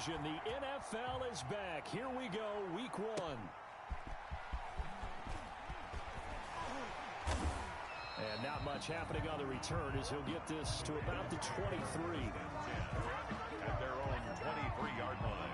conversion. The NFL is back. Here we go, week 1. And not much happening on the return as he'll get this to about the 23. At their own 23-yard line.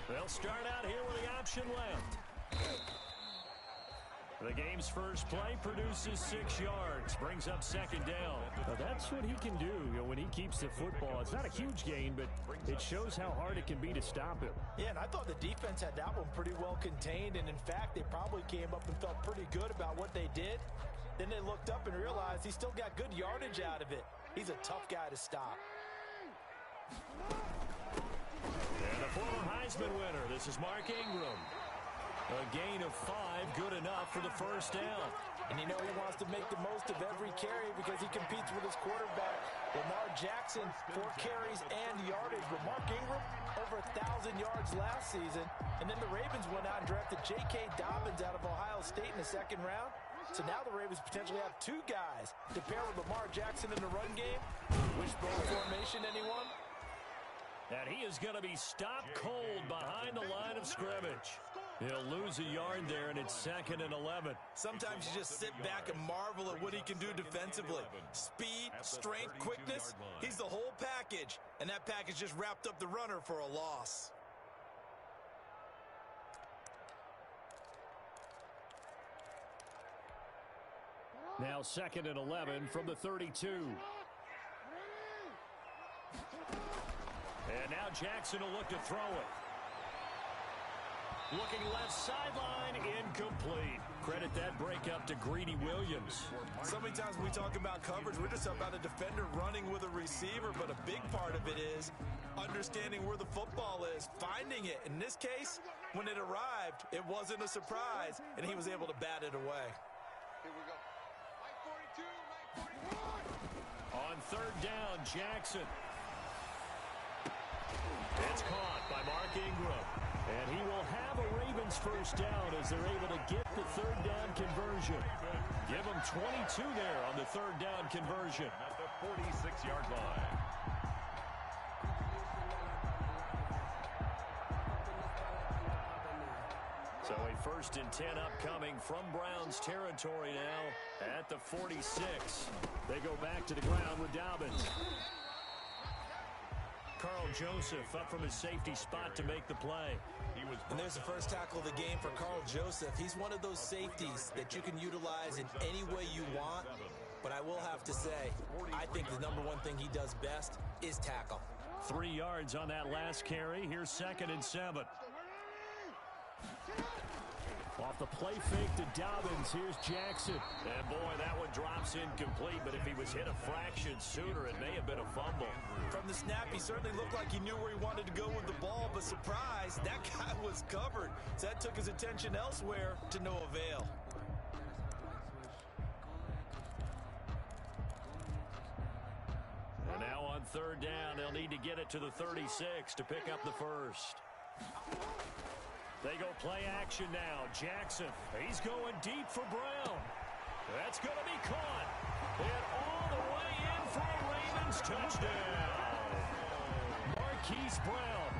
They'll start out here with the option left. The game's first play produces 6 yards, brings up second down. Now that's what he can do, when he keeps the football. It's not a huge gain, but it shows how hard it can be to stop him. Yeah, and I thought the defense had that one pretty well contained, and in fact, they probably came up and felt pretty good about what they did. Then they looked up and realized he still got good yardage out of it. He's a tough guy to stop. And the former Heisman winner, this is Mark Ingram. A gain of 5, good enough for the first down. And he wants to make the most of every carry because he competes with his quarterback, Lamar Jackson, 4 carries and yardage. But Mark Ingram, over 1,000 yards last season. And then the Ravens went out and drafted J.K. Dobbins out of Ohio State in the second round. So now the Ravens potentially have 2 guys to pair with Lamar Jackson in the run game. Wishbone formation, anyone? And he is going to be stopped cold behind the line of scrimmage. He'll lose a yard there, and it's 2nd and 11. Sometimes you just sit back and marvel at what he can do defensively. Speed, strength, quickness, he's the whole package. And that package just wrapped up the runner for a loss. Now 2nd and 11 from the 32. And now Jackson will look to throw it. Looking left sideline, incomplete. Credit that break up to Greedy Williams. So many times when we talk about coverage, we're just about a defender running with a receiver, but a big part of it is understanding where the football is, finding it. In this case, when it arrived, it wasn't a surprise, and he was able to bat it away. Here we go. Mike 42, Mike 41. On 3rd down, Jackson. It's caught by Mark Ingram. And he will have a Ravens first down as they're able to get the 3rd down conversion. Give them 22 there on the 3rd down conversion. At the 46-yard line. So a 1st and 10 upcoming from Browns territory now at the 46. They go back to the ground with Dobbins. Carl Joseph up from his safety spot to make the play. And there's the first tackle of the game for Carl Joseph. He's one of those safeties that you can utilize in any way you want. But I will have to say, I think the number one thing he does best is tackle. 3 yards on that last carry. Here's 2nd and 7. Off the play fake to Dobbins. Here's Jackson. And boy, that one drops incomplete, but if he was hit a fraction sooner, it may have been a fumble. From the snap, he certainly looked like he knew where he wanted to go with the ball, but surprise, that guy was covered. So that took his attention elsewhere to no avail. And now on 3rd down, they'll need to get it to the 36 to pick up the first. They go play action now. Jackson, he's going deep for Brown. That's going to be caught. And all the way in for a Ravens touchdown. Marquise Brown,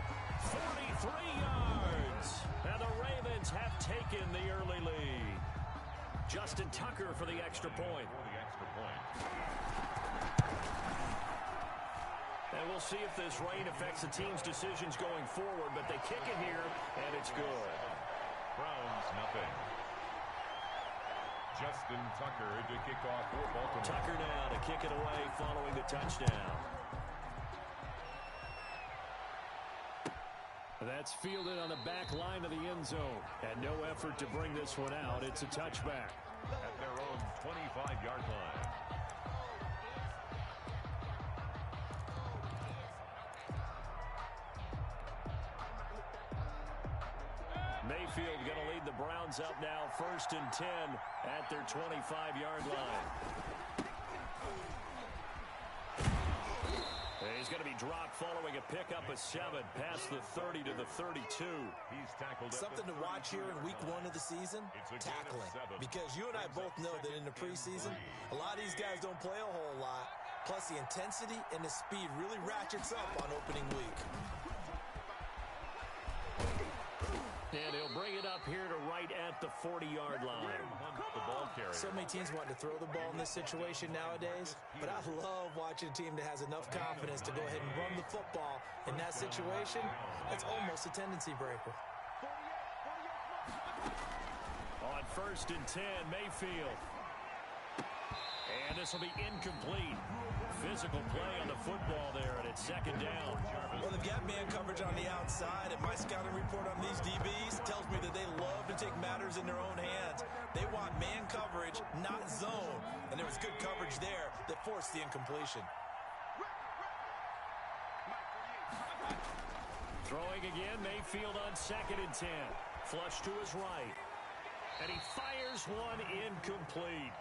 43 yards. And the Ravens have taken the early lead. Justin Tucker for the extra point. And we'll see if this rain affects the team's decisions going forward, but they kick it here, and it's good. Browns, nothing. Justin Tucker to kick off for Baltimore. Tucker now to kick it away following the touchdown. That's fielded on the back line of the end zone. And no effort to bring this one out. It's a touchback. At their own 25-yard line. Mayfield going to lead the Browns up now, 1st and 10 at their 25-yard line. He's going to be dropped following a pickup of 7 past the 30 to the 32. He's tackled. Something to watch here in week 1 of the season, tackling. Because you and I both know that in the preseason, a lot of these guys don't play a whole lot. Plus the intensity and the speed really ratchets up on opening week. And he'll bring it up here to right at the 40-yard line. The ball carrier. So many teams want to throw the ball in this situation nowadays, but I love watching a team that has enough confidence to go ahead and run the football. In that situation, that's almost a tendency breaker. On 1st and 10, Mayfield. And this will be incomplete. Physical play on the football there, and it's 2nd down. Well, they've got man coverage on the outside, and my scouting report on these DBs tells me that they love to take matters in their own hands. They want man coverage, not zone. And there was good coverage there that forced the incompletion. Throwing again, Mayfield on 2nd and 10. Flush to his right. And he fires one incomplete.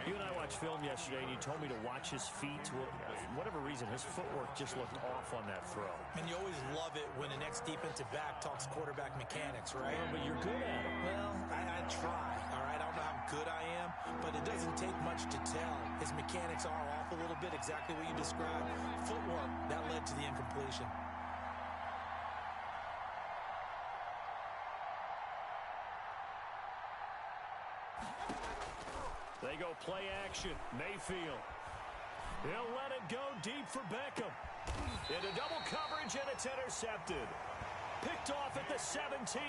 You and I watched film yesterday, and you told me to watch his feet. Well, for whatever reason, his footwork just looked off on that throw. And you always love it when an ex-defensive back talks quarterback mechanics, right? Well, but you're good at it. Well, I try, all right? I don't know how good I am, but it doesn't take much to tell. His mechanics are off a little bit, exactly what you described. Footwork, that led to the incompletion. They go play action. Mayfield. He'll let it go deep for Beckham. Into double coverage, and it's intercepted. Picked off at the 17.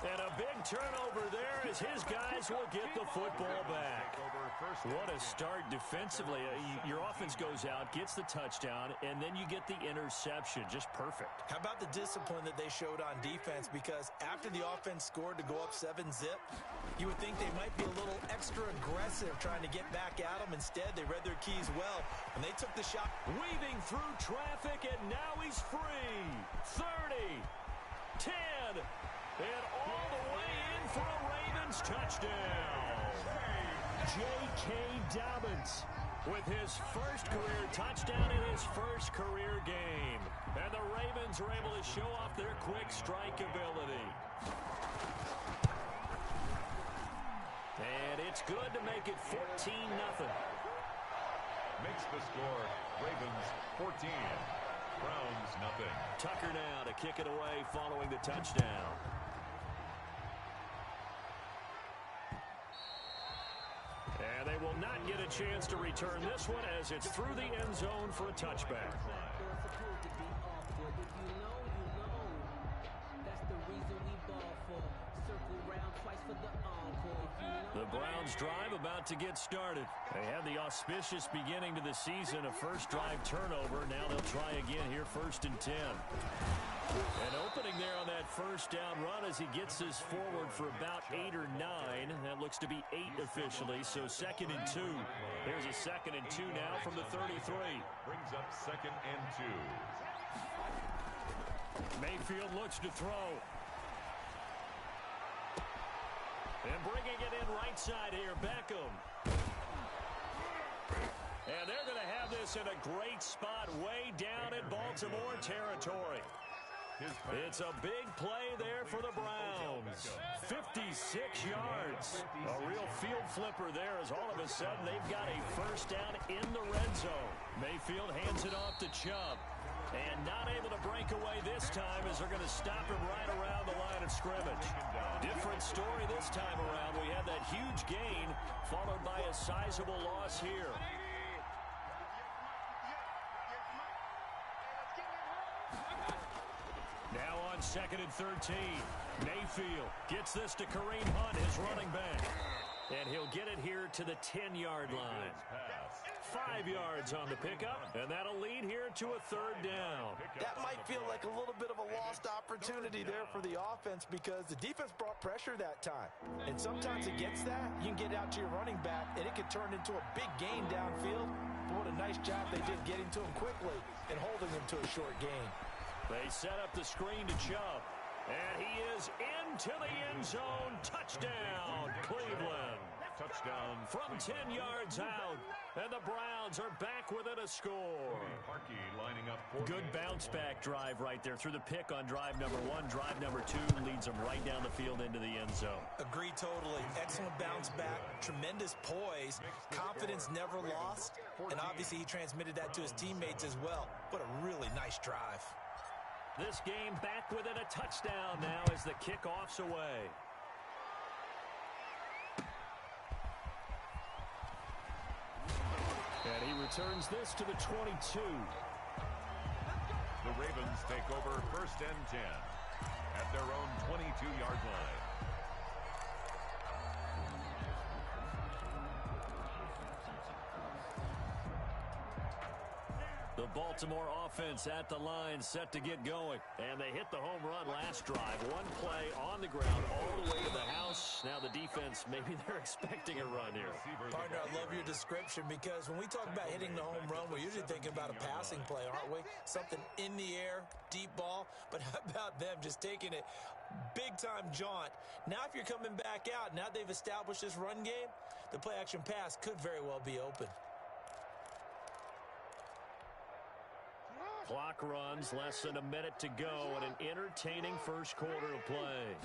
And a big turnover there as his guys will get the football back. What a start defensively. Your offense goes out, gets the touchdown, and then you get the interception. Just perfect. How about the discipline that they showed on defense? Because after the offense scored to go up 7-zip, you would think they might be a little extra aggressive trying to get back at them. Instead, they read their keys well, and they took the shot. Weaving through traffic, and now he's free. 30, 10, and all the way in for a Ravens touchdown. J.K. Dobbins with his first career touchdown in his first career game. And the Ravens are able to show off their quick strike ability. And it's good to make it 14-0. Makes the score Ravens 14. Browns nothing. Tucker now to kick it away following the touchdown. And they will not get a chance to return this one as it's through the end zone for a touchback. The Browns drive about to get started. They had the auspicious beginning to the season, a first drive turnover. Now they'll try again here, 1st and 10. And opening there on that first down run as he gets this forward for about 8 or 9. That looks to be 8 officially, so 2nd and 2. Here's a 2nd and 2 now from the 33. Brings up 2nd and 2. Mayfield looks to throw. And bringing it in right side here, Beckham. And they're going to have this in a great spot way down in Baltimore territory. It's a big play there for the Browns. 56 yards. A real field flipper there as all of a sudden they've got a first down in the red zone. Mayfield hands it off to Chubb. And not able to break away this time as they're going to stop him right around the line of scrimmage. Different story this time around. We had that huge gain followed by a sizable loss here. Now on 2nd and 13. Mayfield gets this to Kareem Hunt, his running back. And he'll get it here to the 10-yard line. 5 yards on the pickup, and that'll lead here to a 3rd down. That might feel like a little bit of a lost opportunity there for the offense because the defense brought pressure that time. And sometimes against that, you can get out to your running back, and it it could turn into a big gain downfield. But what a nice job they did getting to him quickly and holding him to a short gain. They set up the screen to Chubb. And he is into the end zone. Touchdown, Cleveland. Touchdown. From 10 yards out. And the Browns are back within a score. Harkey lining up. Good bounce-back drive right there. Through the pick on drive number 1. Drive number 2 leads them right down the field into the end zone. Agree totally. Excellent bounce back. Tremendous poise. Confidence never lost. And obviously he transmitted that to his teammates as well. What a really nice drive. This game back within a touchdown now as the kickoff's away. And he returns this to the 22. The Ravens take over 1st and 10 at their own 22-yard line. The Baltimore offense at the line, set to get going. And they hit the home run last drive. One play on the ground all the way to the house. Now the defense, maybe they're expecting a run here. Partner, I love your description because when we talk about hitting the home run, we're usually thinking about a passing play, aren't we? Something in the air, deep ball. But how about them just taking it big-time jaunt? Now if you're coming back out, now they've established this run game, the play-action pass could very well be open. Clock runs, less than a minute to go, and an entertaining first quarter of play.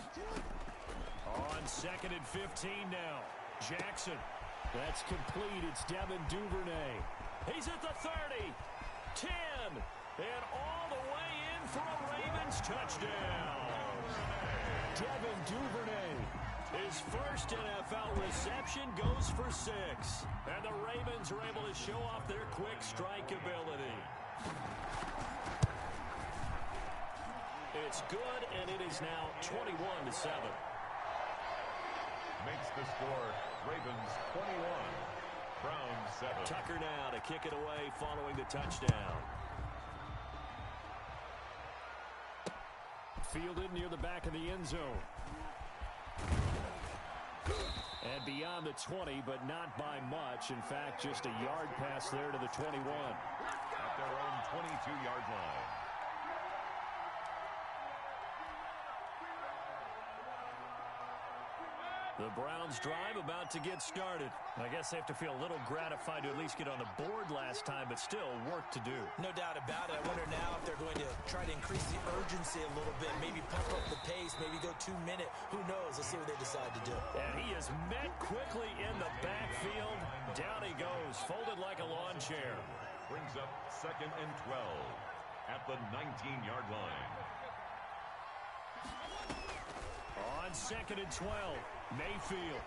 On 2nd and 15 now. Jackson. That's complete. It's Devin Duvernay. He's at the 30. 10. And all the way in for a Ravens touchdown. Devin Duvernay. His first NFL reception goes for 6. And the Ravens are able to show off their quick strike ability. It's good, and it is now 21-7. Makes the score Ravens 21, Browns 7. Tucker now to kick it away following the touchdown. Fielded near the back of the end zone. And beyond the 20, but not by much. In fact, just a yard pass there to the 21. At their own 22-yard line. The Browns drive about to get started. I guess they have to feel a little gratified to at least get on the board last time, but still work to do. No doubt about it. I wonder now if they're going to try to increase the urgency a little bit, maybe pump up the pace, maybe go 2-minute. Who knows? Let's see what they decide to do. And he is met quickly in the backfield. Down he goes, folded like a lawn chair. Brings up 2nd and 12 at the 19-yard line. On 2nd and 12, Mayfield.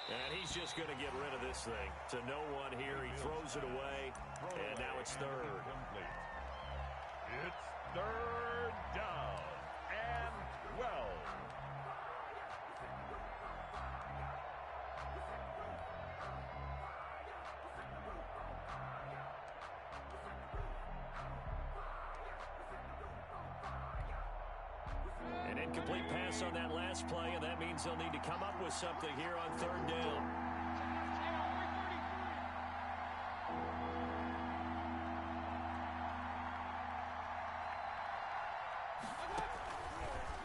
And he's just going to get rid of this thing. To no one here. He throws it away. And now it's 3rd. It's 3rd down and 12. An incomplete pass on that last play, and that means they'll need to come up with something here on 3rd down.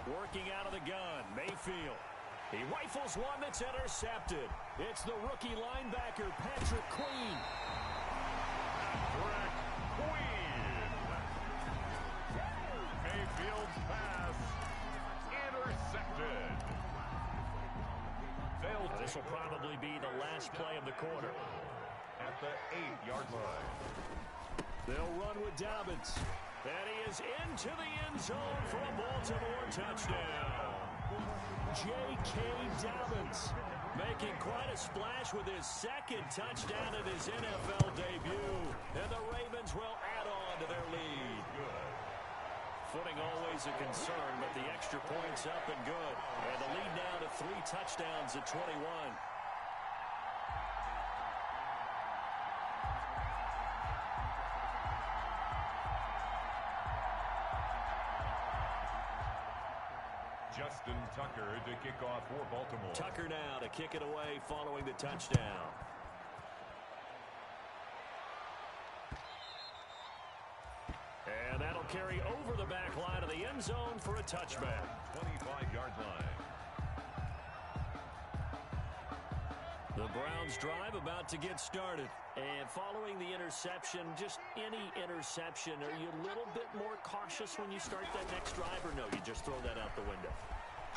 Working out of the gun, Mayfield. He rifles one that's intercepted. It's the rookie linebacker, Patrick Queen. Patrick Queen. Mayfield's pass intercepted. This will probably be the last play of the quarter. At the 8-yard line. They'll run with Dobbins. And he is into the end zone for a Baltimore touchdown. J.K. Dobbins making quite a splash with his 2nd touchdown in his NFL debut. And the Ravens will add on to their lead. Footing always a concern, but the extra points up and good. And the lead now to 3 touchdowns at 21. Just Justin Tucker to kick off for Baltimore. Tucker now to kick it away following the touchdown. And that'll carry over the back line of the end zone for a touchback. 25-yard line. The Browns drive about to get started. And following the interception, just any interception, are you a little bit more cautious when you start that next drive, or no, you just throw that out the window?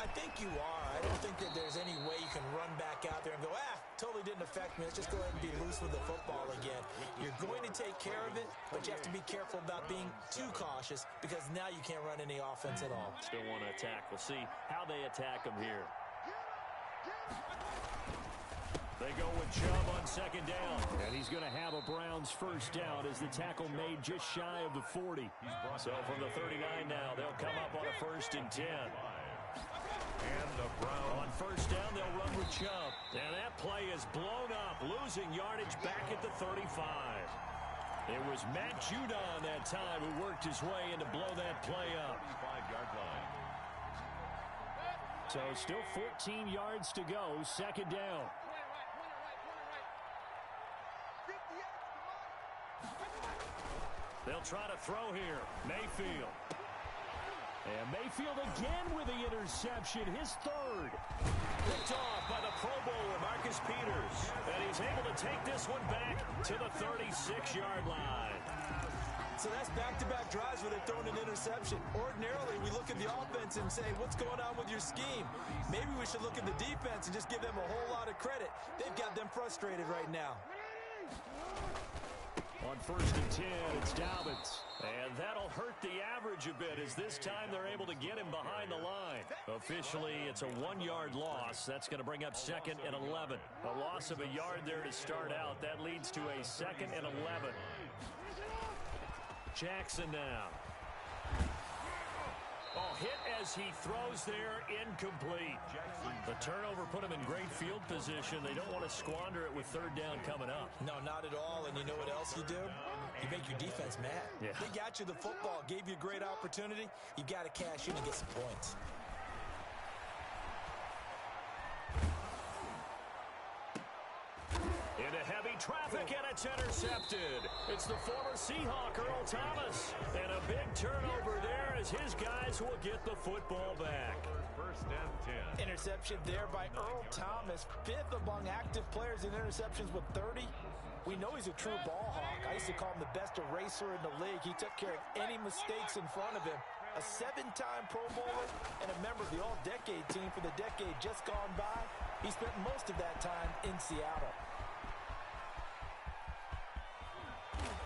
I think you are. I don't think that there's any way you can run back out there and go, totally didn't affect me. Let's just go ahead and be loose with the football again. You're going to take care of it, but you have to be careful about being too cautious because now you can't run any offense at all. Still want to attack. We'll see how they attack them here. They go with Chubb on second down. And he's going to have a Browns first down as the tackle made just shy of the 40. So from the 39 now, they'll come up on a 1st and 10. And the Browns. On first down, they'll run with Chubb. And that play is blown up, losing yardage back at the 35. It was Matt Judon that time who worked his way in to blow that play up. 35-yard line. So still 14 yards to go, second down. They'll try to throw here. Mayfield. And Mayfield again with the interception, his third. Picked off by the Pro Bowler, Marcus Peters. And he's able to take this one back to the 36-yard line. So that's back-to-back drives where they're throwing an interception. Ordinarily, we look at the offense and say, what's going on with your scheme? Maybe we should look at the defense and just give them a whole lot of credit. They've got them frustrated right now. On 1st and 10, it's Dobbins. And that'll hurt the average a bit as this time they're able to get him behind the line. Officially, it's a 1-yard loss. That's going to bring up 2nd and 11. A loss of a yard there to start out. That leads to a 2nd and 11. Jackson now. Oh, hit as he throws there, incomplete. The turnover put him in great field position. They don't want to squander it with 3rd down coming up. No, not at all. And you know what else you do? You make your defense mad. Yeah. They got you the football, gave you a great opportunity. You got to cash in and get some points. Into heavy traffic, and it's intercepted. It's the former Seahawk, Earl Thomas. And a big turnover there as his guys will get the football back. 1st and 10. Interception there by Earl Thomas, 5th among active players in interceptions with 30. We know he's a true ball hawk. I used to call him the best eraser in the league. He took care of any mistakes in front of him. A 7-time Pro Bowler and a member of the All-Decade team for the decade just gone by. He spent most of that time in Seattle.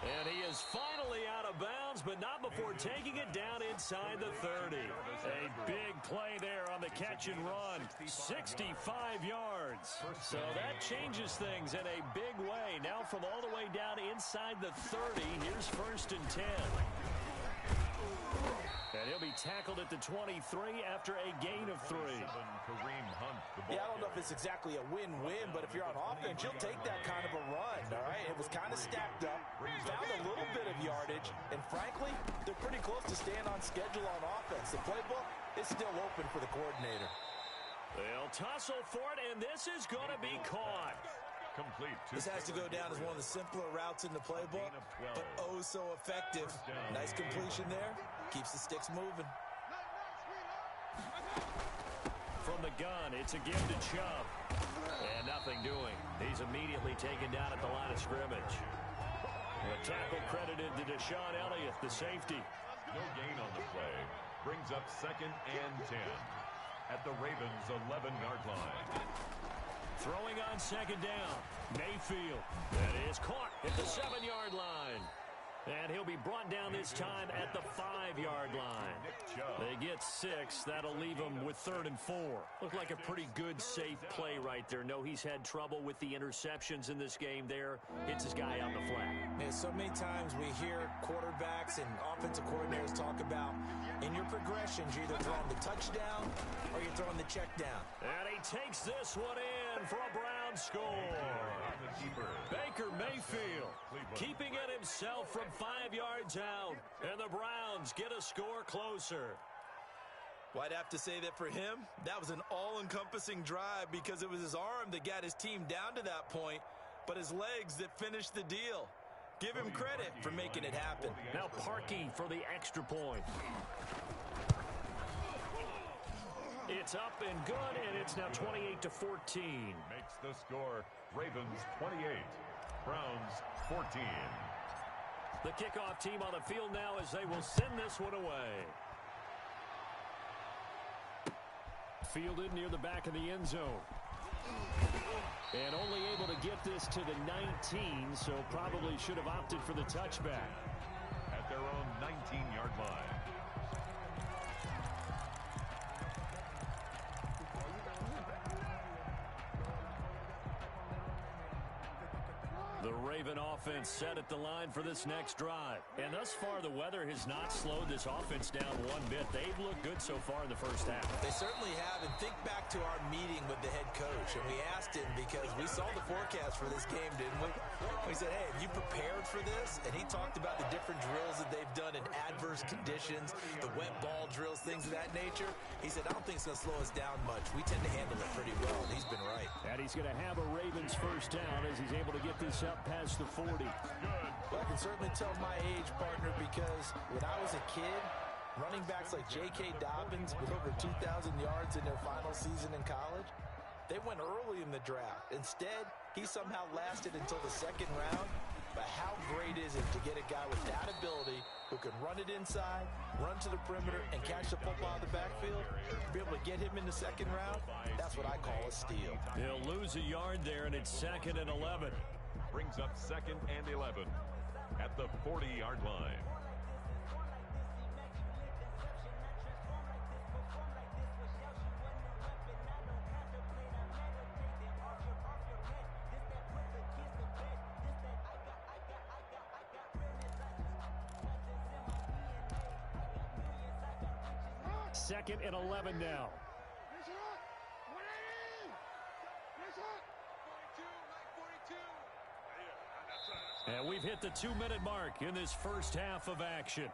And he is finally out of bounds, but not before taking it down inside the 30. A big play there on the catch and run. 65 yards. So that changes things in a big way. Now from all the way down inside the 30, here's 1st and 10. And he'll be tackled at the 23 after a gain of 3. Kareem Hunt. Yeah, I don't know if it's exactly a win-win, but if you're on offense, you'll take that kind of a run, all right? It was kind of stacked up, found a little bit of yardage, and frankly, they're pretty close to staying on schedule on offense. The playbook is still open for the coordinator. They'll tussle for it, and this is going to be caught. Complete. This has to go down as one of the simpler routes in the playbook, but oh so effective. Nice completion there. Keeps the sticks moving. From the gun, it's a give to Chubb. And nothing doing. He's immediately taken down at the line of scrimmage. The tackle credited to Deshaun Elliott, the safety. No gain on the play. Brings up 2nd and 10. At the Ravens' 11-yard line. Throwing on 2nd down. Mayfield. That is caught at the 7-yard line. And he'll be brought down this time at the 5-yard line. They get 6. That'll leave him with 3rd and 4. Looked like a pretty good, safe play right there. No, he's had trouble with the interceptions in this game there. Hits his guy on the flat. Yeah, so many times we hear quarterbacks and offensive coordinators talk about in your progressions, you're either throwing the touchdown or you're throwing the check down. And he takes this one in for a Brown score. Baker Mayfield keeping it himself from 5 yards out. And the Browns get a score closer. Well, I'd have to say that for him, that was an all-encompassing drive because it was his arm that got his team down to that point, but his legs that finished the deal. Give him credit for making it happen. Now Parkey for the extra point. It's up and good, and it's now 28-14. Makes the score Ravens 28, Browns 14. The kickoff team on the field now as they will send this one away. Fielded near the back of the end zone. And only able to get this to the 19, so probably should have opted for the touchback. At their own 19-yard line. The Raven offense set at the line for this next drive. And thus far, the weather has not slowed this offense down one bit. They've looked good so far in the first half. They certainly have. And think back to our meeting with the head coach. And we asked him because we saw the forecast for this game, didn't we? We said, hey, have you prepared for this? And he talked about the different drills that they've done in adverse conditions, the wet ball drills, things of that nature. He said, I don't think it's going to slow us down much. We tend to handle it pretty well. And he's been right. And he's going to have a Ravens first down as he's able to get this up past the 40. Well, I can certainly tell my age, partner, because when I was a kid, running backs like J.K. Dobbins with over 2,000 yards in their final season in college, they went early in the draft. Instead, he somehow lasted until the second round. But how great is it to get a guy with that ability who can run it inside, run to the perimeter, and catch the football in the backfield? Be able to get him in the second round, that's what I call a steal. He'll lose a yard there, and it's 2nd and 11. Brings up 2nd and 11 at the 40-yard line. Second and 11 now. And we've hit the 2-minute mark in this first half of action.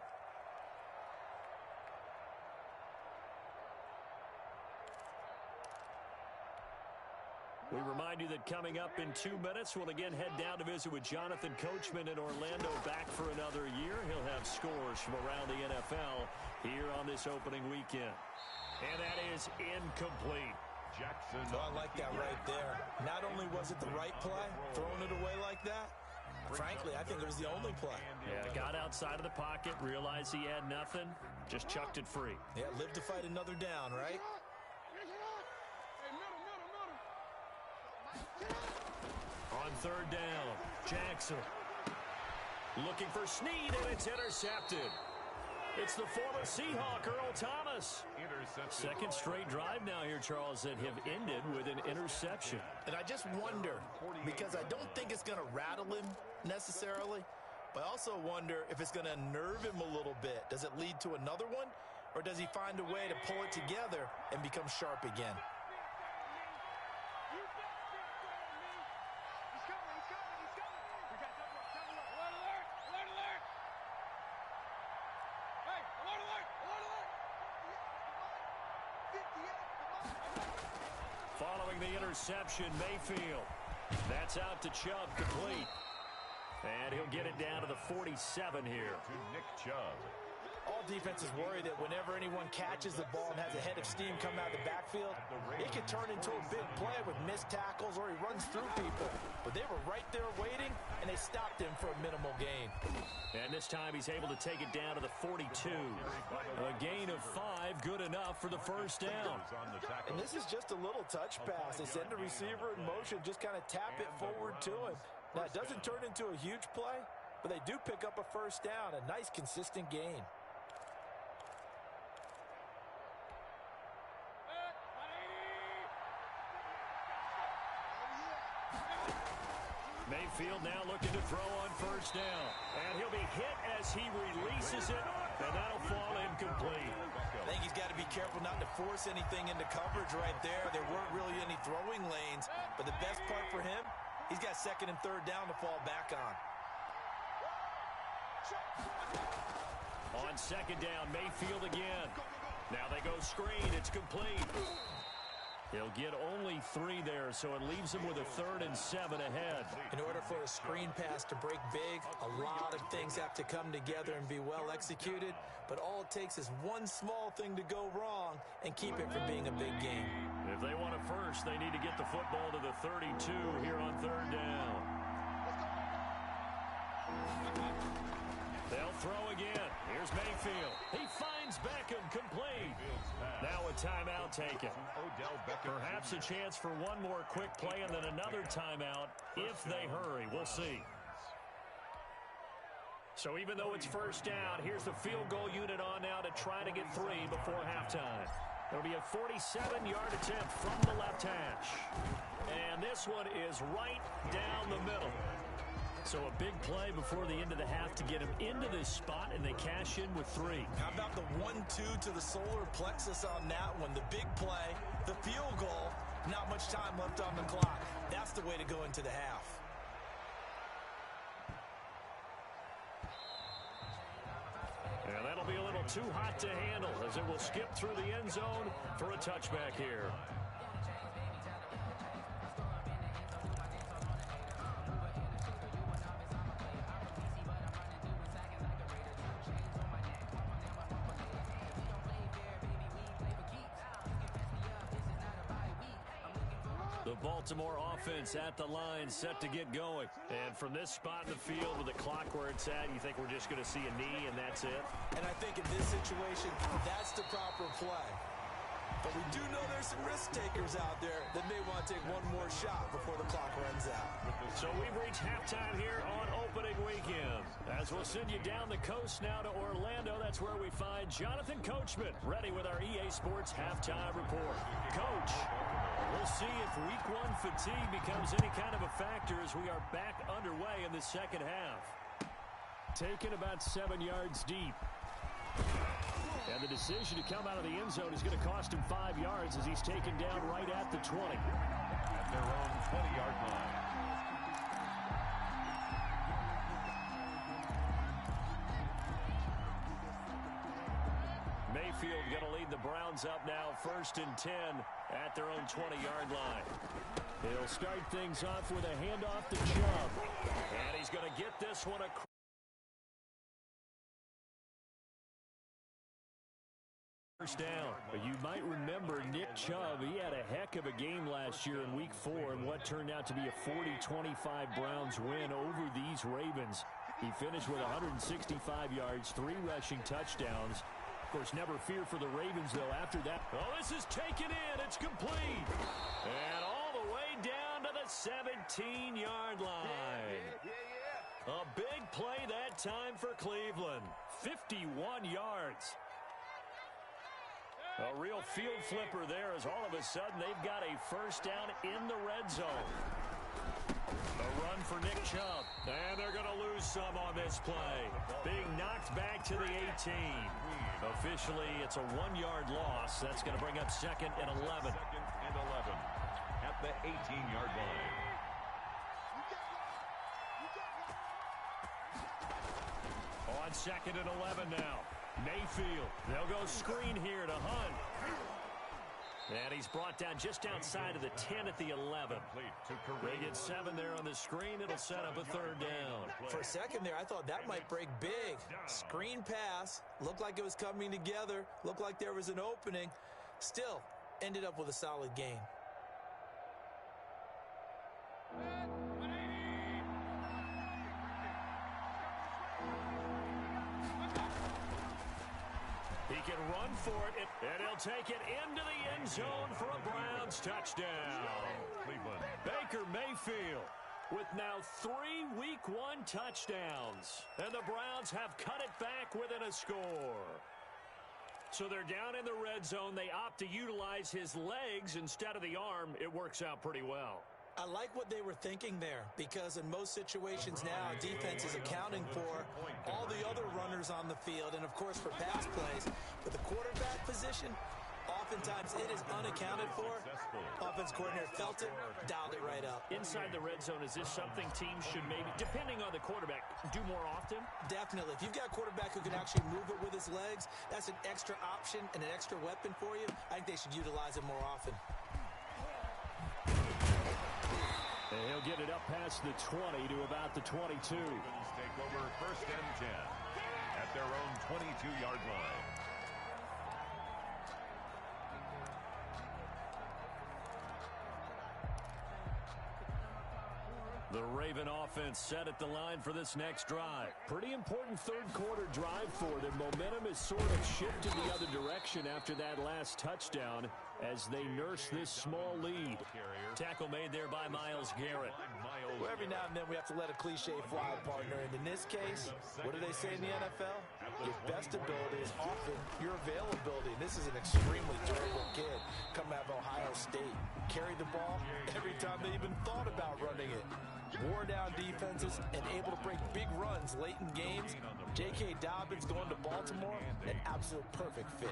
We remind you that coming up in 2 minutes, we'll again head down to visit with Jonathan Coachman in Orlando, back for another year. He'll have scores from around the NFL here on this opening weekend. And that is incomplete. Jackson. So I like that right there. Not only was it the right play, throwing it away like that, frankly, I think it was the only play. Yeah, got outside of the pocket, realized he had nothing, just chucked it free. Yeah, live to fight another down, right? On 3rd down, Jackson looking for Snead, and it's intercepted. It's the former Seahawk, Earl Thomas. Second straight drive now here, Charles, that have ended with an interception. And I just wonder, because I don't think it's going to rattle him necessarily, but I also wonder if it's going to unnerve him a little bit. Does it lead to another one, or does he find a way to pull it together and become sharp again? Following the interception, Mayfield. That's out to Chubb, complete. And he'll get it down to the 47 here. To Nick Chubb. All defenses worry that whenever anyone catches the ball and has a head of steam come out of the backfield, it can turn into a big play with missed tackles or he runs through people. But they were right there waiting, and they stopped him for a minimal gain. And this time he's able to take it down to the 42. A gain of 5, good enough for the first down. And this is just a little touch pass. They send the receiver in motion, just kind of tap it forward to him. Now, it doesn't turn into a huge play, but they do pick up a first down, a nice, consistent gain. Mayfield now looking to throw on first down. And he'll be hit as he releases it, and that'll fall incomplete. I think he's got to be careful not to force anything into coverage right there. There weren't really any throwing lanes, but the best part for him, he's got 2nd and 3rd down to fall back on. On 2nd down, Mayfield again. Now they go screen. It's complete. He'll get only 3 there, so it leaves him with a 3rd and 7 ahead. In order for a screen pass to break big, a lot of things have to come together and be well executed. But all it takes is one small thing to go wrong and keep it from being a big game. If they want it first, they need to get the football to the 32 here on 3rd down. They'll throw again. Here's Mayfield. He finds Beckham, complete. Now a timeout taken. Perhaps a chance for one more quick play and then another timeout if they hurry. We'll see. So even though it's 1st down, here's the field goal unit on now to try to get 3 before halftime. It'll be a 47-yard attempt from the left hash. And this one is right down the middle. So a big play before the end of the half to get him into this spot, and they cash in with 3. How about the 1-2 to the solar plexus on that one? The big play, the field goal, not much time left on the clock. That's the way to go into the half. And that'll be a little too hot to handle as it will skip through the end zone for a touchback here. The Baltimore offense at the line, set to get going. And from this spot in the field with the clock where it's at, you think we're just going to see a knee and that's it? And I think in this situation, that's the proper play. But we do know there's some risk takers out there that may want to take one more shot before the clock runs out. So we've reached halftime here on opening weekend. As we'll send you down the coast now to Orlando, that's where we find Jonathan Coachman ready with our EA Sports halftime report. Coach, we'll see if week 1 fatigue becomes any kind of a factor as we are back underway in the second half. Taken about 7 yards deep. And the decision to come out of the end zone is going to cost him 5 yards as he's taken down right at the 20. At their own 20-yard line. Mayfield going to lead the Browns up now, 1st and 10 at their own 20-yard line. He'll start things off with a handoff to Chubb. And he's going to get this one across. First down. You might remember Nick Chubb. He had a heck of a game last year in Week 4 in what turned out to be a 40-25 Browns win over these Ravens. He finished with 165 yards, 3 rushing touchdowns. Of course, never fear for the Ravens, though, after that. Oh, this is taken in. It's complete. And all the way down to the 17-yard line. A big play that time for Cleveland. 51 yards. A real field flipper there as all of a sudden they've got a first down in the red zone. A run for Nick Chubb. And they're going to lose some on this play. Being knocked back to the 18. Officially, it's a 1-yard loss. That's going to bring up 2nd and 11. 2nd and 11 at the 18-yard line. On 2nd and 11 now. Mayfield. They'll go screen here to Hunt. And he's brought down just outside of the 10 at the 11. They get 7 there on the screen. It'll set up a 3rd down. For a second there, I thought that might break big. Screen pass. Looked like it was coming together. Looked like there was an opening. Still, ended up with a solid game. He can run for it, and he'll take it into the end zone for a Browns touchdown. Cleveland. Baker Mayfield with now 3 Week 1 touchdowns. And the Browns have cut it back within a score. So they're down in the red zone. They opt to utilize his legs instead of the arm. It works out pretty well. I like what they were thinking there because in most situations now, defense is accounting for all the other runners on the field and, of course, for pass plays. But the quarterback position, oftentimes it is unaccounted for. Offense coordinator felt it, dialed it right up. Inside the red zone, is this something teams should maybe, depending on the quarterback, do more often? Definitely. If you've got a quarterback who can actually move it with his legs, that's an extra option and an extra weapon for you. I think they should utilize it more often. And he'll get it up past the 20 to about the 22. Take over first and 10 at their own 22-yard line. The Raven offense set at the line for this next drive. Pretty important third quarter drive for them. Momentum is sort of shifted the other direction after that last touchdown as they nurse this small lead. Tackle made there by Myles Garrett. Well, every now and then we have to let a cliche fly, partner. And in this case, what do they say in the NFL? Your best ability is often your availability. And this is an extremely durable kid coming out of Ohio State. Carried the ball every time they even thought about running it. Wore down defenses and able to break big runs late in games. J.K. Dobbins going to Baltimore, an absolute perfect fit.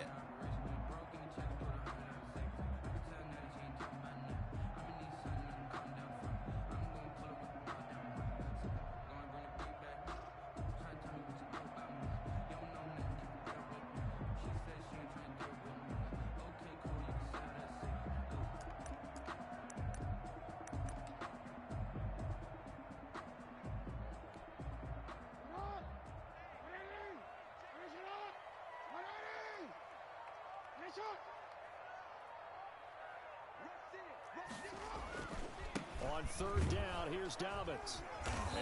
On third down, here's Dobbins.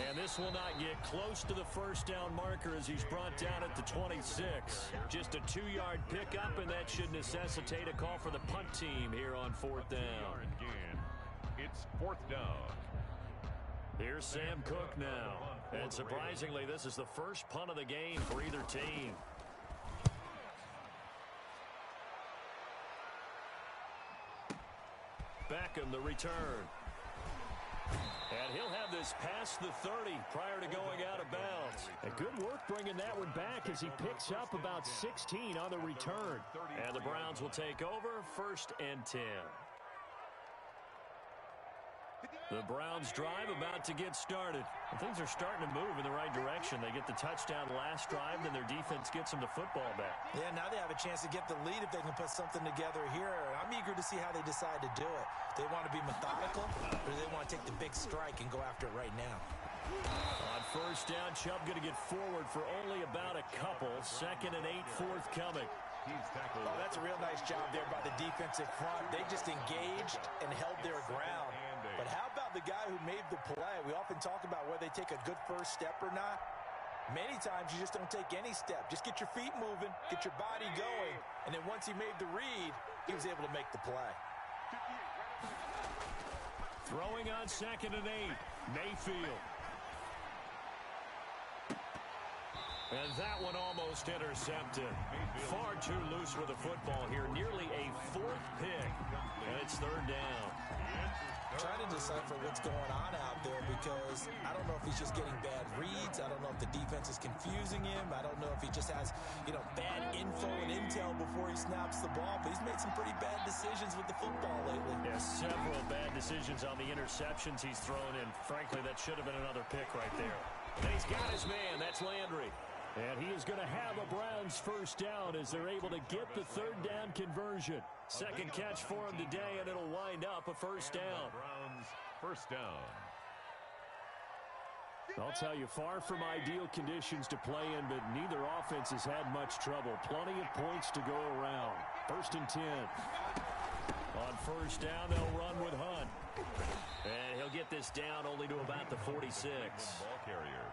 And this will not get close to the first down marker as he's brought down at the 26. Just a 2-yard pickup, and that should necessitate a call for the punt team here on fourth down. It's fourth down. Here's Sam Cook now. And surprisingly, this is the first punt of the game for either team. Beckham, the return. And he'll have this past the 30 prior to going out of bounds. And good work bringing that one back as he picks up about 16 on the return. And the Browns will take over first and 10. The Browns drive about to get started. And things are starting to move in the right direction. They get the touchdown last drive, then their defense gets them the football back. Yeah, now they have a chance to get the lead if they can put something together here. I'm eager to see how they decide to do it. They want to be methodical, or do they want to take the big strike and go after it right now? On first down, Chubb going to get forward for only about a couple. 2nd and 8 forthcoming. Oh, that's a real nice job there by the defensive front. They just engaged and held their ground. But how about the guy who made the play? We often talk about whether they take a good first step or not. Many times you just don't take any step. Just get your feet moving, get your body going, and then once he made the read, he was able to make the play. Throwing on 2nd and 8, Mayfield. And that one almost intercepted. Far too loose with the football here. Nearly a 4th pick. And it's third down. Trying to decipher what's going on out there because I don't know if he's just getting bad reads. I don't know if the defense is confusing him. I don't know if he just has, bad info and intel before he snaps the ball. But he's made some pretty bad decisions with the football lately. Yeah, several bad decisions on the interceptions he's thrown in. Frankly, that should have been another pick right there. And he's got his man. That's Landry. And he is going to have a Browns first down as they're able to get the third down conversion. Second catch for him today, and it'll wind up a first down. Browns first down. I'll tell you, far from ideal conditions to play in, but neither offense has had much trouble. Plenty of points to go around. 1st and 10. On first down, they'll run with Hunt. And he'll get this down only to about the 46. Ball carrier.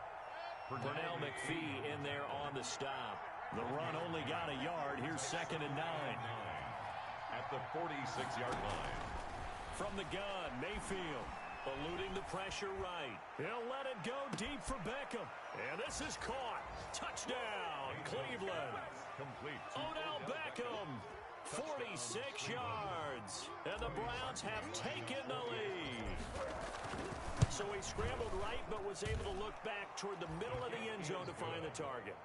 Pernell McPhee in there on the stop. The run only got a yard. Here's 2nd and 9. At the 46-yard line. From the gun, Mayfield eluding the pressure right. He'll let it go deep for Beckham. And this is caught. Touchdown, Cleveland. Complete. Odell Beckham, 46 yards. And the Browns have taken the lead. So he scrambled right, but was able to look back toward the middle of the end zone to find the target.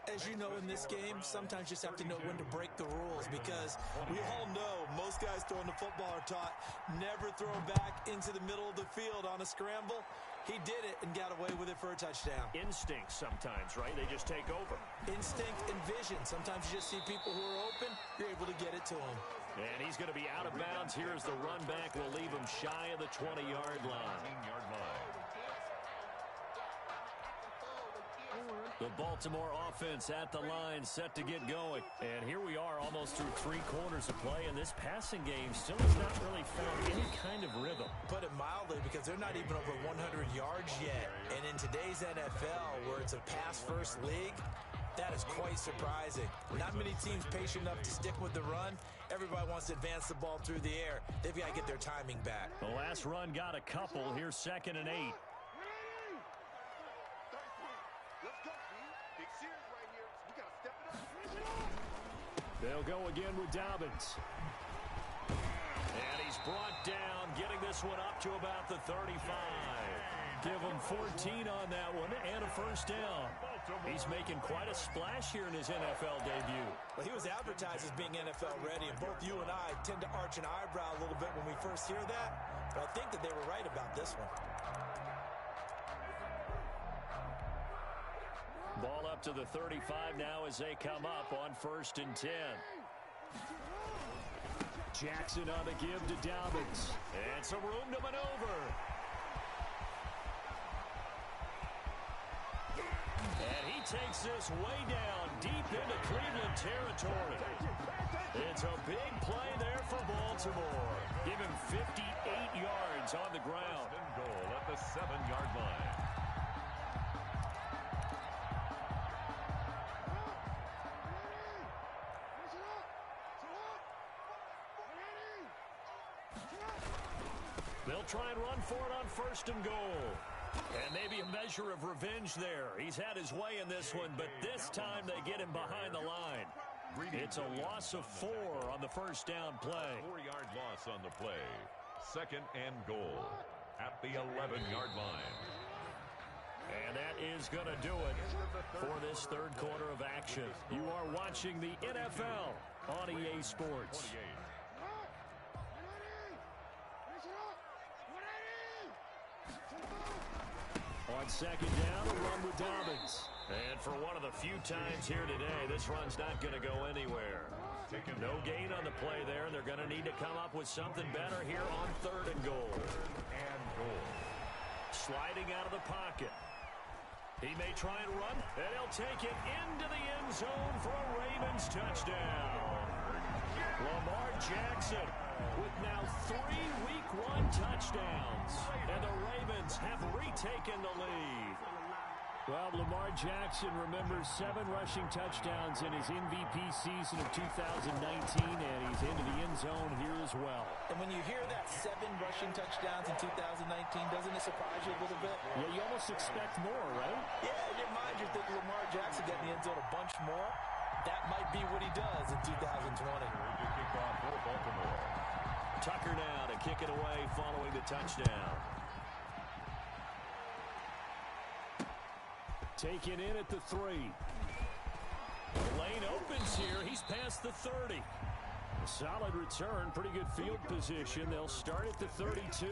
As you know, in this game, sometimes you just have to know when to break the rules, because we all know most guys throwing the football are taught never throw back into the middle of the field on a scramble. He did it and got away with it for a touchdown. Instinct sometimes, right? They just take over. Instinct and vision. Sometimes you just see people who are open, you're able to get it to them. And he's going to be out of bounds. Here's the run back. Will leave him shy of the 20-yard line. The Baltimore offense at the line, set to get going. And here we are almost through 3 quarters of play, and this passing game still has not really found any kind of rhythm. Put it mildly, because they're not even over 100 yards yet. And in today's NFL, where it's a pass-first league, that is quite surprising. Not many teams patient enough to stick with the run. Everybody wants to advance the ball through the air. They've got to get their timing back. The last run got a couple. Here's 2nd and 8. They'll go again with Dobbins. And he's brought down, getting this one up to about the 35. Give him 14 on that one and a first down. He's making quite a splash here in his NFL debut. Well, he was advertised as being NFL ready, and both you and I tend to arch an eyebrow a little bit when we first hear that. But I think that they were right about this one. Ball up to the 35 now as they come up on 1st and 10. Jackson on the give to Dobbins. And some room to maneuver. And he takes this way down deep into Cleveland territory. It's a big play there for Baltimore. Give him 58 yards on the ground. Goal at the 7-yard line. They'll try and run for it on 1st and goal. And maybe a measure of revenge there. He's had his way in this one, but this time they get him behind the line. It's a loss of 4 on the 1st down play. 4-yard loss on the play. 2nd and goal at the 11-yard line. And that is going to do it for this 3rd quarter of action. You are watching the NFL on EA Sports. 28. On 2nd down, a run with Dobbins. And for one of the few times here today, this run's not going to go anywhere. No gain on the play there, and they're going to need to come up with something better here on 3rd and goal. And goal. Sliding out of the pocket. He may try and run, and he'll take it into the end zone for a Ravens touchdown. Lamar Jackson with now 3 Week 1 touchdowns. And the Ravens have retaken the lead. Well, Lamar Jackson remembers 7 rushing touchdowns in his MVP season of 2019, and he's into the end zone here as well. And when you hear that 7 rushing touchdowns in 2019, doesn't it surprise you a little bit? Yeah, you almost expect more, right? Yeah, in your mind, you're thinking Lamar Jackson getting the end zone a bunch more. That might be what he does in 2020. Kickoff for Baltimore. Tucker now to kick it away following the touchdown. Taken in at the 3. The lane opens here. He's past the 30. A solid return. Pretty good field position. They'll start at the 32.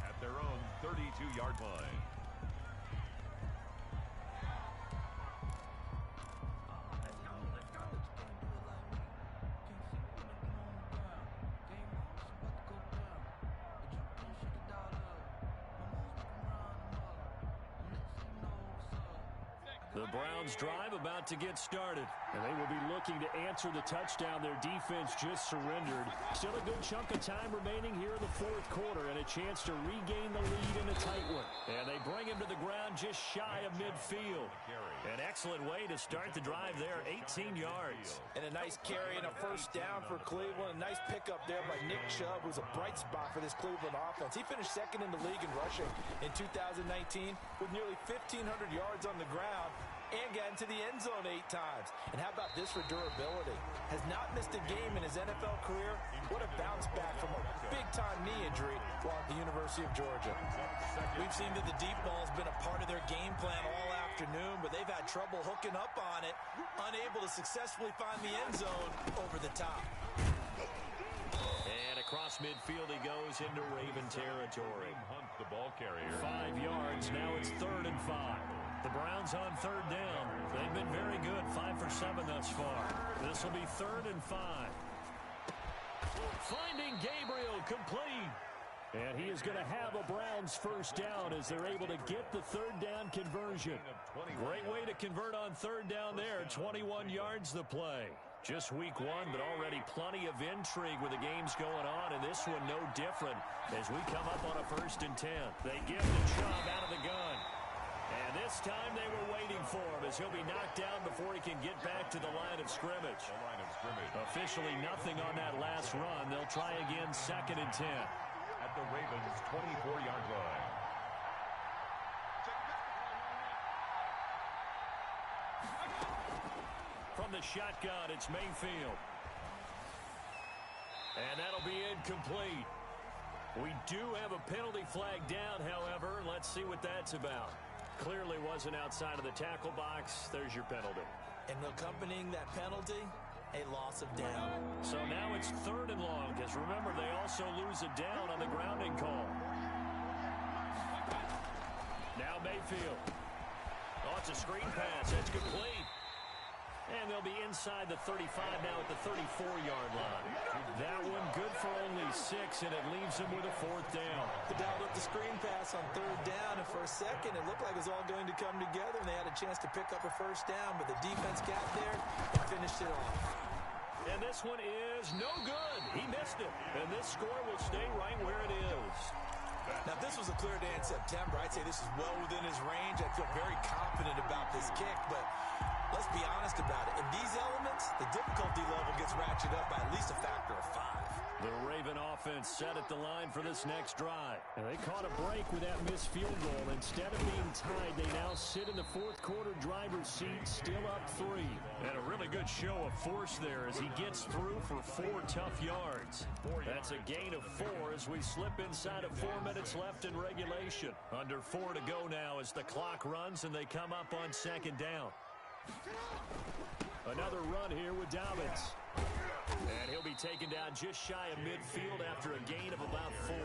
At their own 32-yard line. The Browns drive about to get started, and they will be looking to answer the touchdown their defense just surrendered. Still a good chunk of time remaining here in the 4th quarter, and a chance to regain the lead in a tight one. And they bring him to the ground just shy of midfield. An excellent way to start the drive there, 18 yards. And a nice carry and a 1st down for Cleveland. A nice pickup there by Nick Chubb, who's a bright spot for this Cleveland offense. He finished 2nd in the league in rushing in 2019 with nearly 1,500 yards on the ground and got into the end zone 8 times. And how about this for durability? Has not missed a game in his NFL career. What a bounce back from a big-time knee injury while at the University of Georgia. We've we've seen that the deep ball has been a part of their game plan all afternoon, but they've had trouble hooking up on it, unable to successfully find the end zone over the top. And across midfield he goes into Raven territory. Hunt, the ball carrier. 5 yards. Now it's 3rd and 5. The Browns on 3rd down. They've been very good. 5 for 7 thus far. This will be 3rd and 5. Finding Gabriel complete. And he is going to have a Browns first down as they're able to get the 3rd down conversion. Great way to convert on 3rd down there. 21 yards the play. Just week 1, but already plenty of intrigue with the games going on, and this one no different as we come up on a 1st and 10. They give the Chubb out of the gun. And this time they were waiting for him as he'll be knocked down before he can get back to the line of scrimmage. Officially nothing on that last run. They'll try again 2nd and 10. At the Ravens' 24-yard line. From the shotgun, it's Mayfield. And that'll be incomplete. We do have a penalty flag down, however. Let's see what that's about. Clearly wasn't outside of the tackle box. There's your penalty. And accompanying that penalty, a loss of down. So now it's 3rd and long, because remember, they also lose a down on the grounding call. Now Mayfield. Oh, it's a screen pass. It's complete. And they'll be inside the 35 now at the 34-yard line. That one good for only 6, and it leaves them with a 4th down. They dialed up the screen pass on 3rd down, and for a second it looked like it was all going to come together, and they had a chance to pick up a 1st down, but the defense got there and finished it off. And this one is no good. He missed it, and this score will stay right where it is. Now, if this was a clear day in September, I'd say this is well within his range. I feel very confident about this kick, but let's be honest about it. In these elements, the difficulty level gets ratcheted up by at least a factor of 5. The Raven offense set at the line for this next drive. And they caught a break with that missed field goal. Instead of being tied, they now sit in the 4th quarter driver's seat, still up 3. And a really good show of force there as he gets through for 4 tough yards. That's a gain of 4 as we slip inside of 4 minutes left in regulation. Under 4 to go now as the clock runs and they come up on 2nd down. Another run here with Dobbins. And he'll be taken down just shy of midfield after a gain of about 4.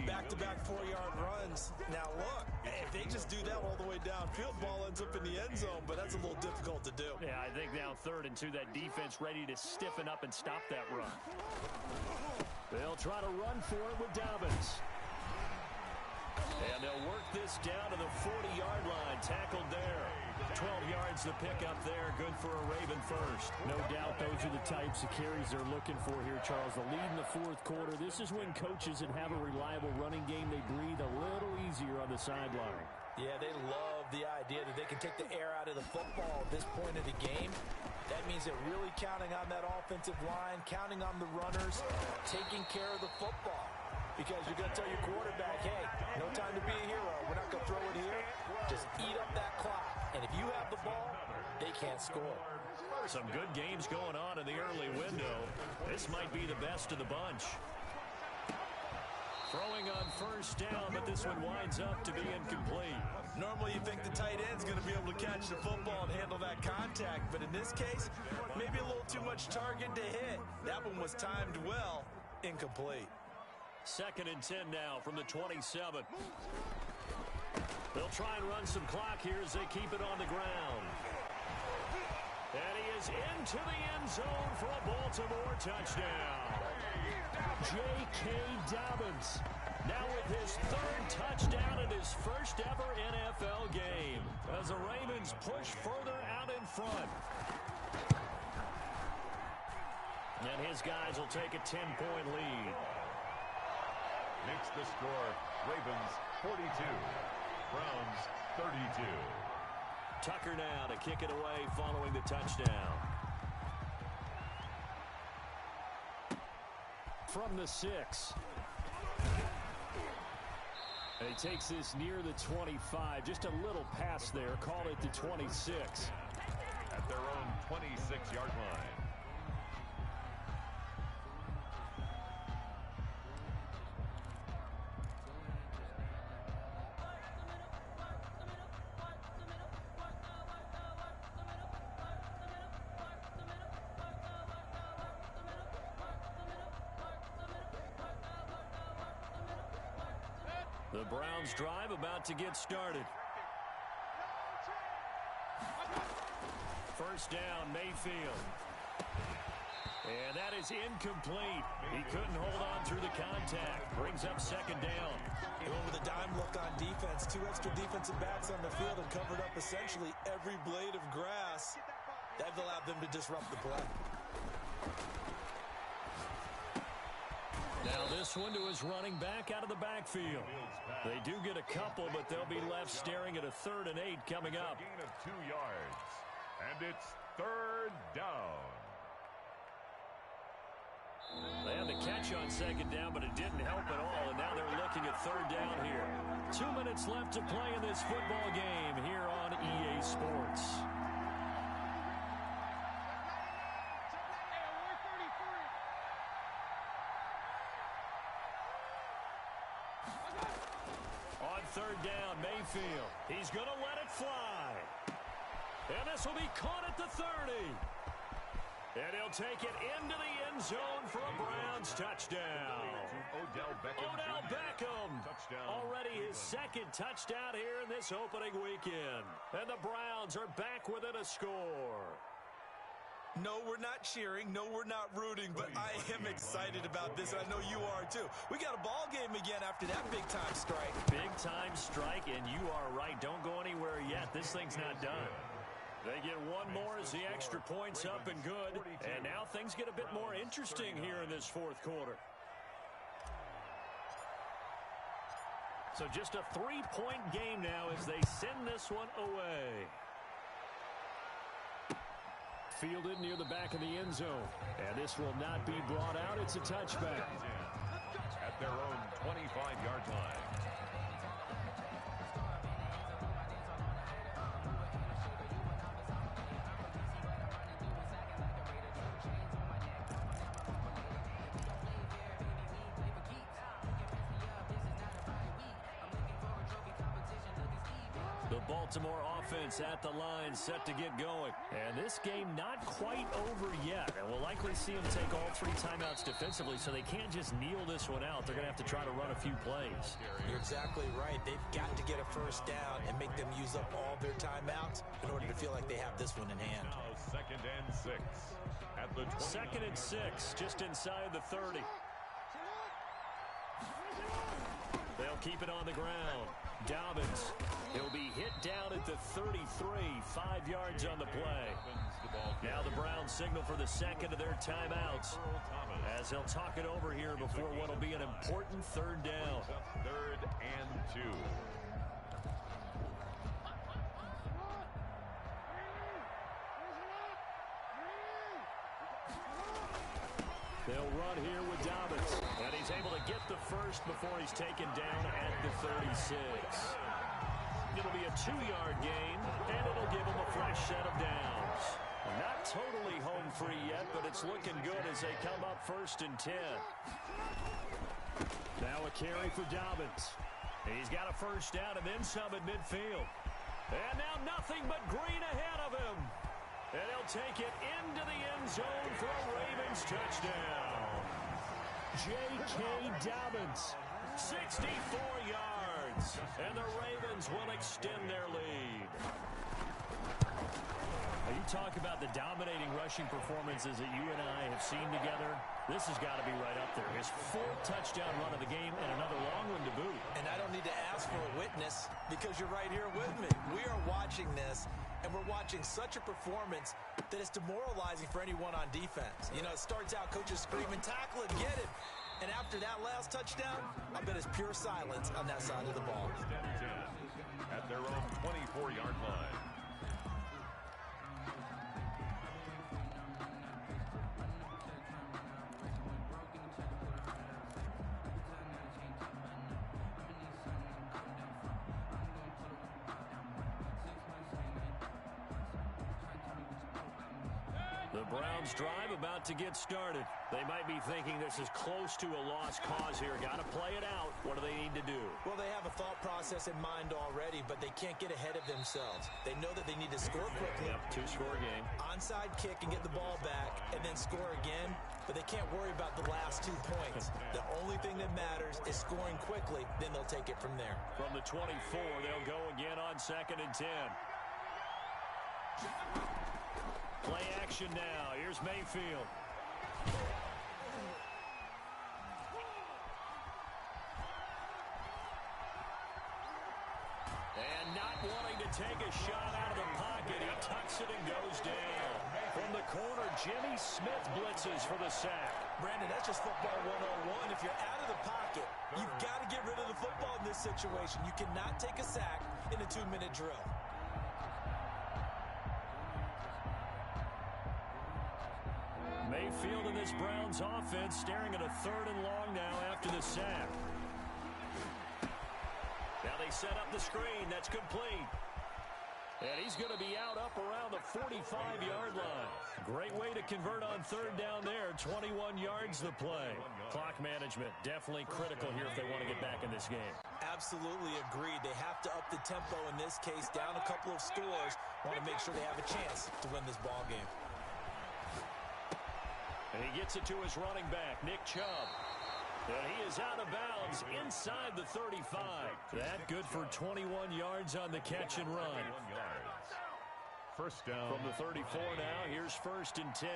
Back-to-back 4-yard runs. Now, look, if they just do that all the way downfield, ball ends up in the end zone, but that's a little difficult to do. Yeah, I think now 3rd and 2, that defense ready to stiffen up and stop that run. They'll try to run for it with Dobbins. And they'll work this down to the 40-yard line. Tackled there. 12 yards to pick up there. Good for a Raven first. No doubt those are the types of carries they're looking for here, Charles. The lead in the 4th quarter. This is when coaches that have a reliable running game, they breathe a little easier on the sideline. Yeah, they love the idea that they can take the air out of the football at this point of the game. That means they're really counting on that offensive line, counting on the runners, taking care of the football. Because you're going to tell your quarterback, hey, no time to be a hero. We're not going to throw it here. Just eat up that clock. And if you have the ball, they can't score. Some good games going on in the early window. This might be the best of the bunch. Throwing on 1st down, but this one winds up to be incomplete. Normally you think the tight end's going to be able to catch the football and handle that contact, but in this case, maybe a little too much target to hit. That one was timed well, incomplete. 2nd and 10 now from the 27. They'll try and run some clock here as they keep it on the ground. And he is into the end zone for a Baltimore touchdown. J.K. Dobbins now with his 3rd touchdown in his first ever NFL game as the Ravens push further out in front. And his guys will take a 10-point lead. Makes the score Ravens 42, Browns 32. Tucker now to kick it away following the touchdown. From the 6. And he takes this near the 25. Just a little pass there. Call it the 26. At their own 26-yard line. The Browns drive about to get started. First down, Mayfield. And that is incomplete. He couldn't hold on through the contact. Brings up second down. Going with a dime look on defense. 2 extra defensive backs on the field and covered up essentially every blade of grass. That allowed them to disrupt the play. Now this one to his running back out of the backfield. They do get a couple, but they'll be left staring at a 3rd and 8 coming up. Gain of 2 yards. And it's 3rd down. They had the catch on second down, but it didn't help at all, and now they're looking at 3rd down here. 2 minutes left to play in this football game here on EA Sports. On 3rd down, Mayfield. He's going to let it fly. And this will be caught at the 30. And he'll take it into the end zone for a Browns touchdown. Odell Beckham. Touchdown. Already his 2nd touchdown here in this opening weekend. And the Browns are back within a score. No, we're not cheering. No, we're not rooting. But I am excited about this. I know you are, too. We got a ball game again after that big-time strike. Big-time strike, and you are right. Don't go anywhere yet. This thing's not done. They get one more as the extra point's up and good. And now things get a bit more interesting here in this 4th quarter. So just a 3-point game now as they send this one away. Fielded near the back of the end zone. And this will not be brought out. It's a touchback. At their own 25-yard line. Baltimore offense at the line, set to get going. And this game not quite over yet. And we'll likely see them take all 3 timeouts defensively, so they can't just kneel this one out. They're going to have to try to run a few plays. You're exactly right. They've got to get a first down and make them use up all their timeouts in order to feel like they have this one in hand. Now 2nd and 6. At the 2nd and 6, just inside the 30. They'll keep it on the ground. Dobbins, he'll be hit down at the 33, 5 yards on the play. Now the Browns signal for the 2nd of their timeouts as they'll talk it over here before what will be an important 3rd down. 3rd and 2. They'll run here with Dobbins. And he's able to get the first before he's taken down at the 36. It'll be a 2-yard gain, and it'll give him a fresh set of downs. Not totally home free yet, but it's looking good as they come up 1st and 10. Now a carry for Dobbins. He's got a first down and then some at midfield. And now nothing but green ahead of him. And he'll take it into the end zone for a Ravens touchdown. J.K. Dobbins, 64 yards. And the Ravens will extend their lead. Now you talk about the dominating rushing performances that you and I have seen together. This has got to be right up there. His 4th touchdown run of the game and another long one to boot. And I don't need to ask for a witness because you're right here with me. We are watching this, and we're watching such a performance that it's demoralizing for anyone on defense. You know, it starts out coaches screaming, tackle it, get it. And after that last touchdown, I bet it's pure silence on that side of the ball. 1st and 10. At their own 24-yard line. The Browns drive about to get started. They might be thinking this is close to a lost cause here. Got to play it out. What do they need to do? Well, they have a thought process in mind already, but they can't get ahead of themselves. They know that they need to score quickly. Yep, two-score game. Onside kick and get the ball back and then score again, but they can't worry about the last 2 points. The only thing that matters is scoring quickly, then they'll take it from there. From the 24, they'll go again on 2nd and 10. Play action now. Here's Mayfield. And not wanting to take a shot out of the pocket, he tucks it and goes down. From the corner, Jimmy Smith blitzes for the sack. Brandon, that's just football 101. If you're out of the pocket, you've got to get rid of the football in this situation. You cannot take a sack in a 2-minute drill. Mayfield in this Browns offense staring at a 3rd and long now after the sack. Now they set up the screen. That's complete. And he's going to be out up around the 45-yard line. Great way to convert on 3rd down there. 21 yards the play. Clock management definitely critical here if they want to get back in this game. Absolutely agreed. They have to up the tempo in this case, down a couple of scores. Want to make sure they have a chance to win this ball game. And he gets it to his running back, Nick Chubb. And he is out of bounds inside the 35. That good for 21 yards on the catch and run. First down. From the 34 now, here's 1st and 10.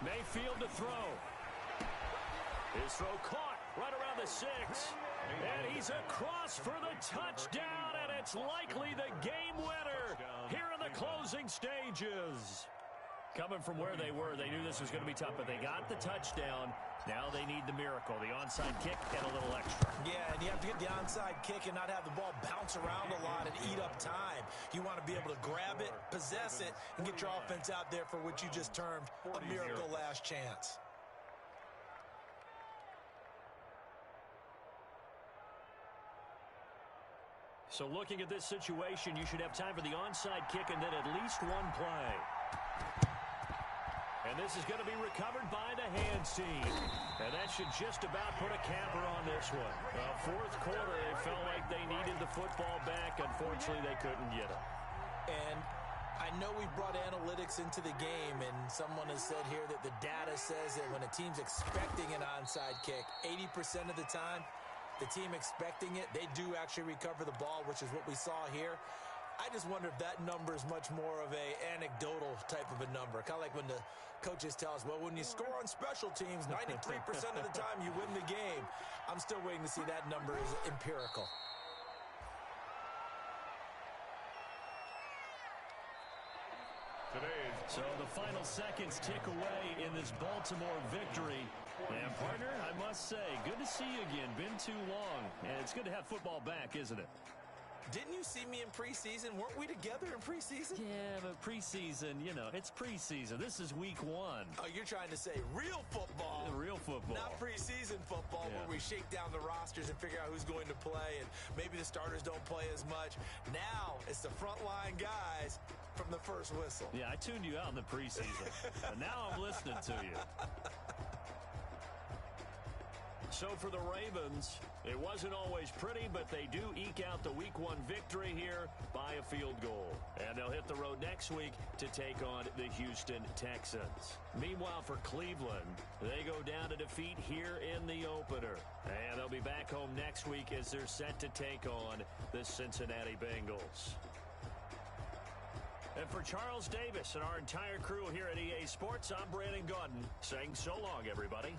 Mayfield to throw. His throw caught right around the 6. And he's across for the touchdown, and it's likely the game winner here in the closing stages. Coming from where they were, they knew this was going to be tough, but they got the touchdown. Now they need the miracle, the onside kick and a little extra. Yeah, and you have to get the onside kick and not have the ball bounce around a lot and eat up time. You want to be able to grab it, possess it, and get your offense out there for what you just termed a miracle last chance. So looking at this situation, you should have time for the onside kick and then at least one play. And this is going to be recovered by the hands team. And that should just about put a capper on this one. Well, 4th quarter, they felt like they needed the football back. Unfortunately, they couldn't get it. And I know we brought analytics into the game, and someone has said here that the data says that when a team's expecting an onside kick, 80% of the time, the team expecting it, they do actually recover the ball, which is what we saw here. I just wonder if that number is much more of a anecdotal type of a number. Kind of like when the coaches tell us, well, when you score on special teams, 93% of the time you win the game. I'm still waiting to see that number is empirical. So the final seconds tick away in this Baltimore victory. And, partner, I must say, good to see you again. Been too long. And it's good to have football back, isn't it? Didn't you see me in preseason? Weren't we together in preseason? Yeah, but preseason, you know, it's preseason. This is week 1. Oh, you're trying to say real football. Real football. Not preseason football where we shake down the rosters and figure out who's going to play, and maybe the starters don't play as much. Now it's the frontline guys from the first whistle. Yeah, I tuned you out in the preseason. And now I'm listening to you. So for the Ravens, it wasn't always pretty, but they do eke out the Week 1 victory here by a field goal. And they'll hit the road next week to take on the Houston Texans. Meanwhile, for Cleveland, they go down to defeat here in the opener. And they'll be back home next week as they're set to take on the Cincinnati Bengals. And for Charles Davis and our entire crew here at EA Sports, I'm Brandon Gotw saying so long, everybody.